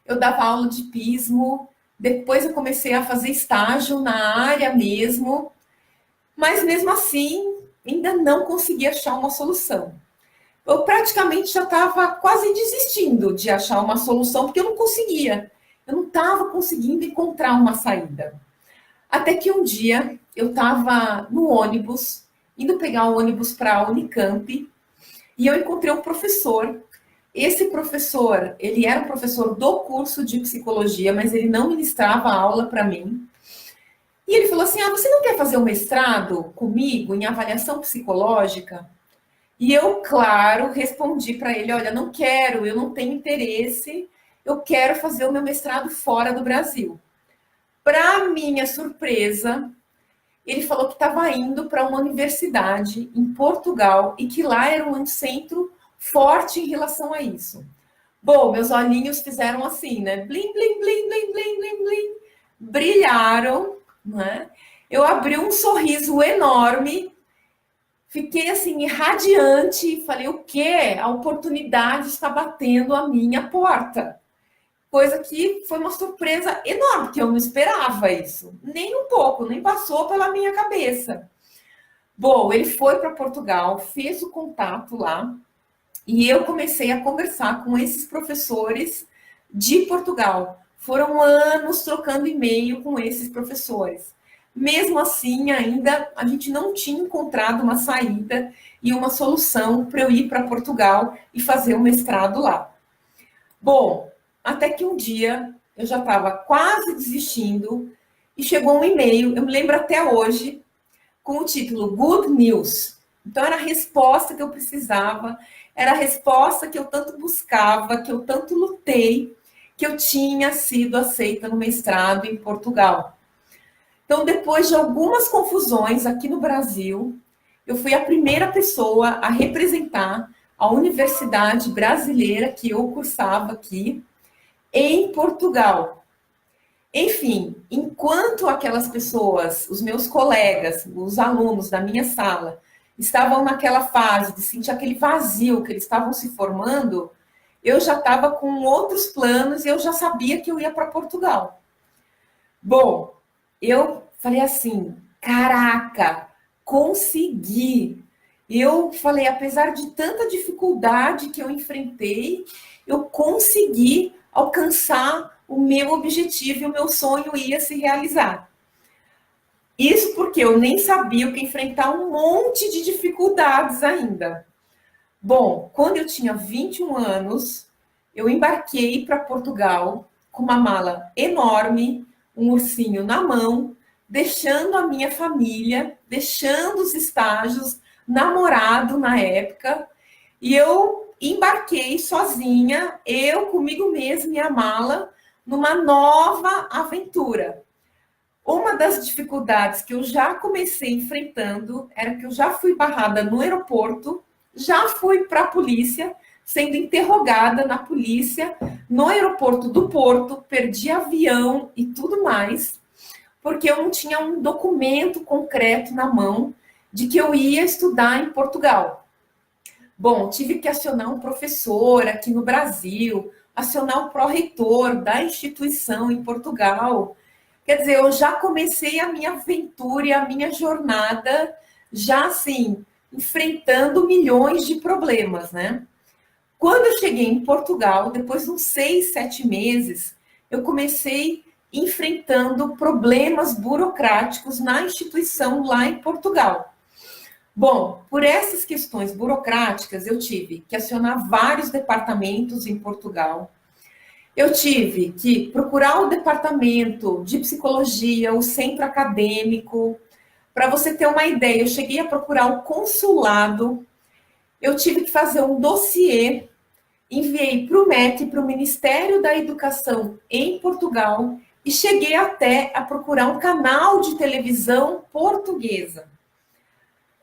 eu dava aula de pismo, depois eu comecei a fazer estágio na área mesmo, mas mesmo assim ainda não consegui achar uma solução. Eu praticamente já estava quase desistindo de achar uma solução, porque eu não conseguia. Eu não estava conseguindo encontrar uma saída. Até que um dia eu estava no ônibus, indo pegar o ônibus para a Unicamp, e eu encontrei um professor. Esse professor, ele era um professor do curso de psicologia, mas ele não ministrava aula para mim. E ele falou assim: Ah, você não quer fazer um mestrado comigo em avaliação psicológica? E eu, claro, respondi para ele: Olha, não quero, eu não tenho interesse, eu quero fazer o meu mestrado fora do Brasil. Para minha surpresa, ele falou que estava indo para uma universidade em Portugal e que lá era um centro forte em relação a isso. Bom, meus olhinhos fizeram assim, né? Blim, blim, blim, blim, blim, blim, blim. Brilharam, né? Eu abri um sorriso enorme, fiquei assim, irradiante, falei, o quê? A oportunidade está batendo a minha porta. Coisa que foi uma surpresa enorme, porque eu não esperava isso. Nem um pouco, nem passou pela minha cabeça. Bom, ele foi para Portugal, fez o contato lá, e eu comecei a conversar com esses professores de Portugal. Foram anos trocando e-mail com esses professores. Mesmo assim, ainda a gente não tinha encontrado uma saída e uma solução para eu ir para Portugal e fazer o mestrado lá. Bom, até que um dia eu já estava quase desistindo e chegou um e-mail, eu me lembro até hoje, com o título Good News. Então, era a resposta que eu precisava, era a resposta que eu tanto buscava, que eu tanto lutei, que eu tinha sido aceita no mestrado em Portugal. Então, depois de algumas confusões aqui no Brasil, eu fui a primeira pessoa a representar a universidade brasileira que eu cursava aqui em Portugal. Enfim, enquanto aquelas pessoas, os meus colegas, os alunos da minha sala, estavam naquela fase de sentir aquele vazio que eles estavam se formando, eu já estava com outros planos e eu já sabia que eu ia para Portugal. Bom, eu falei assim, caraca, consegui. Eu falei, apesar de tanta dificuldade que eu enfrentei, eu consegui alcançar o meu objetivo e o meu sonho ia se realizar. Isso porque eu nem sabia o que enfrentar um monte de dificuldades ainda. Bom, quando eu tinha 21 anos, eu embarquei para Portugal com uma mala enorme, um ursinho na mão, deixando a minha família, deixando os estágios, namorado na época, e eu embarquei sozinha, eu comigo mesma e a mala, numa nova aventura. Uma das dificuldades que eu já comecei enfrentando era que eu já fui barrada no aeroporto, já fui para a polícia, sendo interrogada na polícia, no aeroporto do Porto, perdi avião e tudo mais, porque eu não tinha um documento concreto na mão de que eu ia estudar em Portugal. Bom, tive que acionar um professor aqui no Brasil, acionar o pró-reitor da instituição em Portugal. Quer dizer, eu já comecei a minha aventura e a minha jornada já assim, enfrentando milhões de problemas, né? Quando eu cheguei em Portugal, depois de uns 6, 7 meses, eu comecei enfrentando problemas burocráticos na instituição lá em Portugal. Bom, por essas questões burocráticas, eu tive que acionar vários departamentos em Portugal. Eu tive que procurar o departamento de psicologia, o centro acadêmico. Para você ter uma ideia, eu cheguei a procurar o consulado. Eu tive que fazer um dossiê, enviei para o MEC, para o Ministério da Educação em Portugal, e cheguei até a procurar um canal de televisão portuguesa.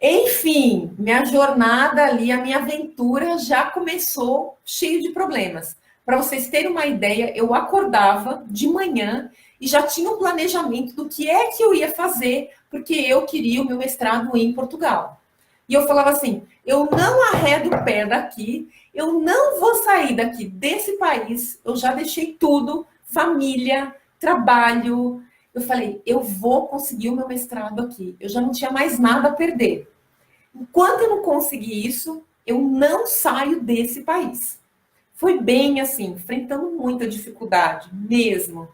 Enfim, minha jornada ali, a minha aventura já começou cheio de problemas. Para vocês terem uma ideia, eu acordava de manhã e já tinha um planejamento do que é que eu ia fazer, porque eu queria o meu mestrado em Portugal. E eu falava assim, eu não arredo o pé daqui eu não vou sair daqui desse país, eu já deixei tudo, família, trabalho. Eu falei, eu vou conseguir o meu mestrado aqui. Eu já não tinha mais nada a perder. Enquanto eu não conseguir isso, eu não saio desse país. Foi bem assim, enfrentando muita dificuldade, mesmo.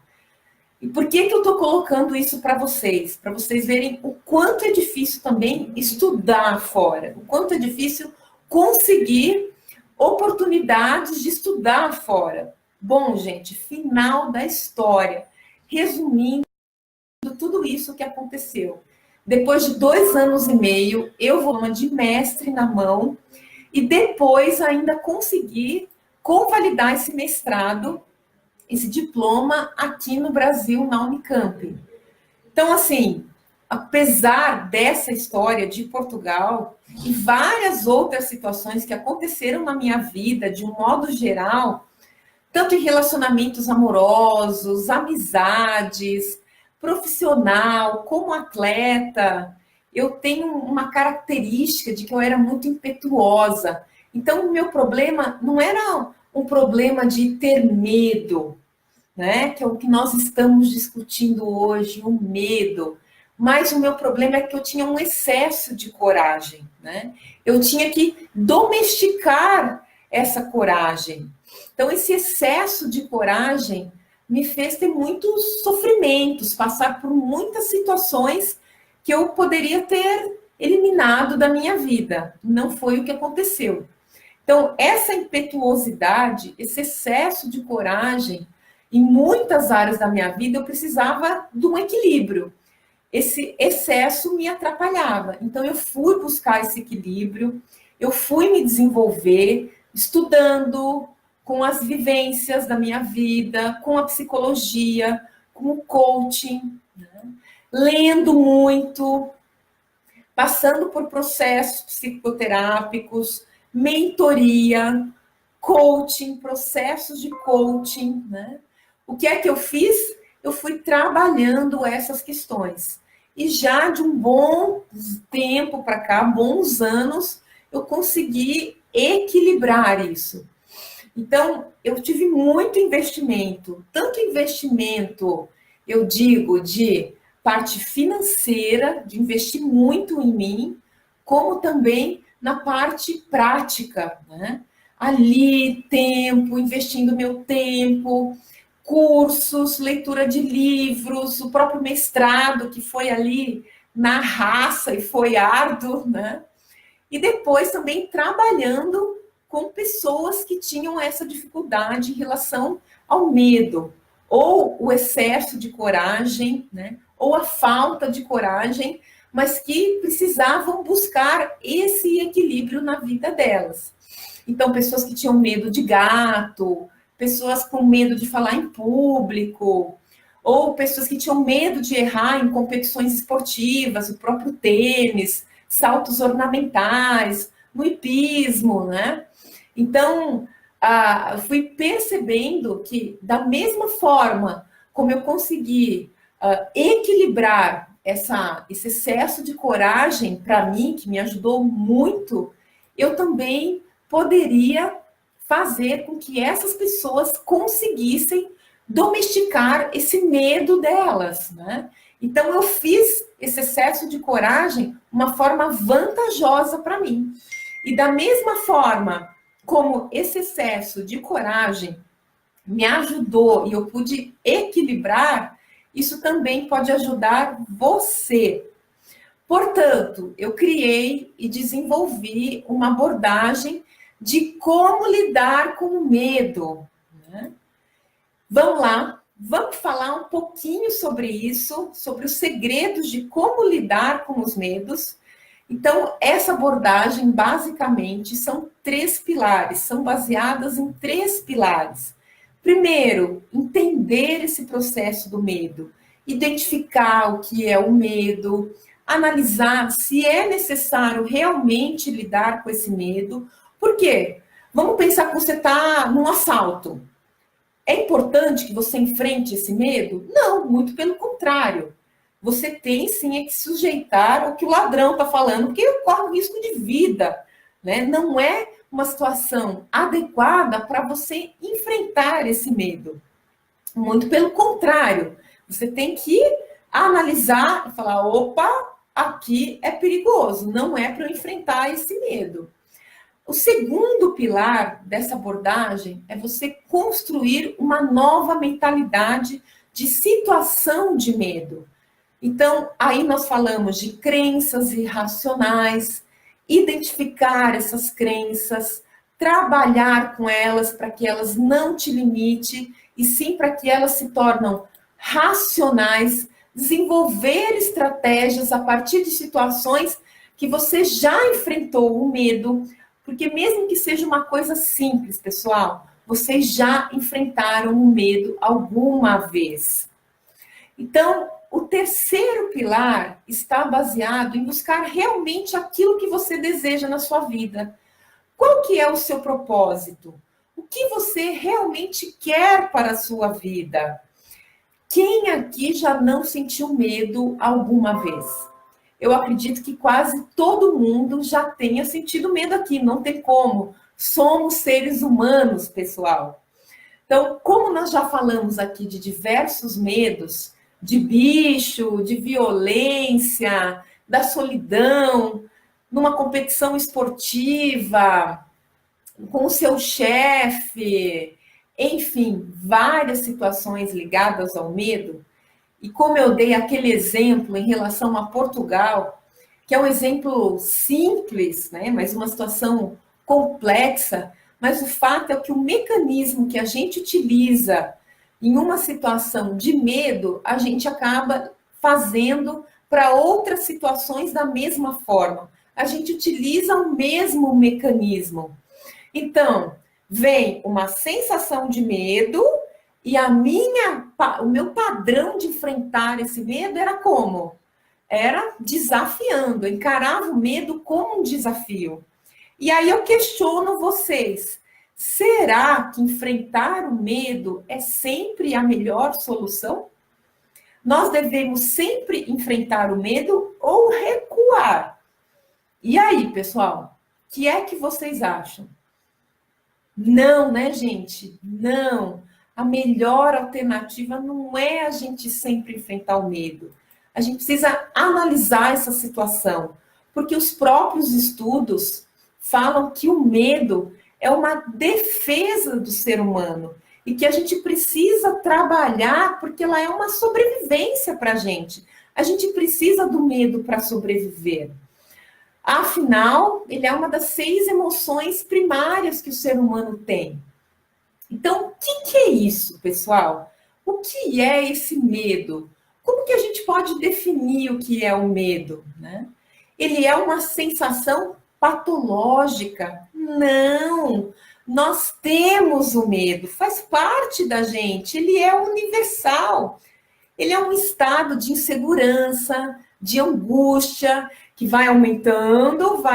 E por que que eu estou colocando isso para vocês? Para vocês verem o quanto é difícil também estudar fora, o quanto é difícil conseguir oportunidades de estudar fora. Bom, gente, final da história. Resumindo tudo isso que aconteceu. Depois de 2 anos e meio, eu vou uma de mestre na mão e depois ainda consegui convalidar esse mestrado, esse diploma aqui no Brasil, na Unicamp. Então, assim, apesar dessa história de Portugal e várias outras situações que aconteceram na minha vida, de um modo geral, tanto em relacionamentos amorosos, amizades, profissional, como atleta, eu tenho uma característica de que eu era muito impetuosa. Então, o meu problema não era um problema de ter medo, né? Que é o que nós estamos discutindo hoje, o medo. Mas o meu problema é que eu tinha um excesso de coragem, né? Eu tinha que domesticar essa coragem. Então, esse excesso de coragem me fez ter muitos sofrimentos, passar por muitas situações que eu poderia ter eliminado da minha vida. Não foi o que aconteceu. Então, essa impetuosidade, esse excesso de coragem, em muitas áreas da minha vida, eu precisava de um equilíbrio. Esse excesso me atrapalhava. Então, eu fui buscar esse equilíbrio, eu fui me desenvolver, estudando, com as vivências da minha vida, com a psicologia, com o coaching, né? Lendo muito, passando por processos psicoterápicos, mentoria, coaching, processos de coaching, né? O que é que eu fiz? Eu fui trabalhando essas questões. E já de um bom tempo para cá, bons anos, eu consegui equilibrar isso. Então, eu tive muito investimento, tanto investimento, eu digo, de parte financeira, de investir muito em mim, como também na parte prática, né? Ali, tempo, investindo meu tempo, cursos, leitura de livros, o próprio mestrado, que foi ali na raça e foi árduo, né? E depois também trabalhando com pessoas que tinham essa dificuldade em relação ao medo, ou o excesso de coragem, né? Ou a falta de coragem, mas que precisavam buscar esse equilíbrio na vida delas. Então, pessoas que tinham medo de gato, pessoas com medo de falar em público, ou pessoas que tinham medo de errar em competições esportivas, o próprio tênis, saltos ornamentais, no hipismo, né? Então, fui percebendo que, da mesma forma como eu consegui equilibrar esse excesso de coragem para mim, que me ajudou muito, eu também poderia fazer com que essas pessoas conseguissem domesticar esse medo delas, né? Então, eu fiz esse excesso de coragem uma forma vantajosa para mim. E da mesma forma como esse excesso de coragem me ajudou e eu pude equilibrar, isso também pode ajudar você. Portanto, eu criei e desenvolvi uma abordagem de como lidar com o medo, né? Vamos lá, vamos falar um pouquinho sobre isso, sobre os segredos de como lidar com os medos. Então, essa abordagem, basicamente, são 3 pilares, são baseadas em 3 pilares. Primeiro, entender esse processo do medo, identificar o que é o medo, analisar se é necessário realmente lidar com esse medo. Por quê? Vamos pensar que você está num assalto. É importante que você enfrente esse medo? Não, muito pelo contrário. Você tem sim é que sujeitar ao que o ladrão está falando, porque corre um risco de vida, né? Não é uma situação adequada para você enfrentar esse medo. Muito pelo contrário, você tem que analisar e falar: opa, aqui é perigoso, não é para eu enfrentar esse medo. O segundo pilar dessa abordagem é você construir uma nova mentalidade de situação de medo. Então, aí nós falamos de crenças irracionais, identificar essas crenças, trabalhar com elas para que elas não te limitem, e sim para que elas se tornem racionais, desenvolver estratégias a partir de situações que você já enfrentou o medo, porque mesmo que seja uma coisa simples, pessoal, vocês já enfrentaram o medo alguma vez. Então, o terceiro pilar está baseado em buscar realmente aquilo que você deseja na sua vida. Qual que é o seu propósito? O que você realmente quer para a sua vida? Quem aqui já não sentiu medo alguma vez? Eu acredito que quase todo mundo já tenha sentido medo aqui, não tem como. Somos seres humanos, pessoal. Então, como nós já falamos aqui de diversos medos, de bicho, de violência, da solidão, numa competição esportiva, com o seu chefe, enfim, várias situações ligadas ao medo. E como eu dei aquele exemplo em relação a Portugal, que é um exemplo simples, né, mas uma situação complexa, mas o fato é que o mecanismo que a gente utiliza em uma situação de medo, a gente acaba fazendo para outras situações da mesma forma. A gente utiliza o mesmo mecanismo. Então, vem uma sensação de medo e o meu padrão de enfrentar esse medo era como? Era desafiando, eu encarava o medo como um desafio. E aí eu questiono vocês: será que enfrentar o medo é sempre a melhor solução? Nós devemos sempre enfrentar o medo ou recuar? E aí, pessoal, o que é que vocês acham? Não, né, gente? Não. A melhor alternativa não é a gente sempre enfrentar o medo. A gente precisa analisar essa situação, porque os próprios estudos falam que o medo é uma defesa do ser humano e que a gente precisa trabalhar porque ela é uma sobrevivência para a gente. A gente precisa do medo para sobreviver. Afinal, ele é uma das 6 emoções primárias que o ser humano tem. Então, o que é isso, pessoal? O que é esse medo? Como que a gente pode definir o que é o medo, né? Ele é uma sensação patológica? Não! Nós temos o medo, faz parte da gente, ele é universal. Ele é um estado de insegurança, de angústia, que vai aumentando,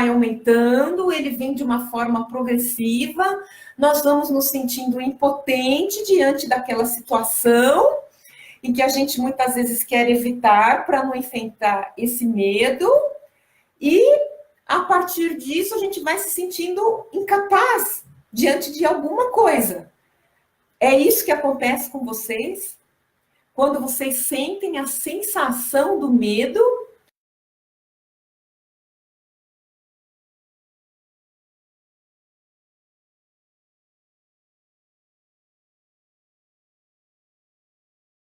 ele vem de uma forma progressiva, nós vamos nos sentindo impotente diante daquela situação em que a gente muitas vezes quer evitar para não enfrentar esse medo, e a partir disso a gente vai se sentindo incapaz diante de alguma coisa. É isso que acontece com vocês? Quando vocês sentem a sensação do medo,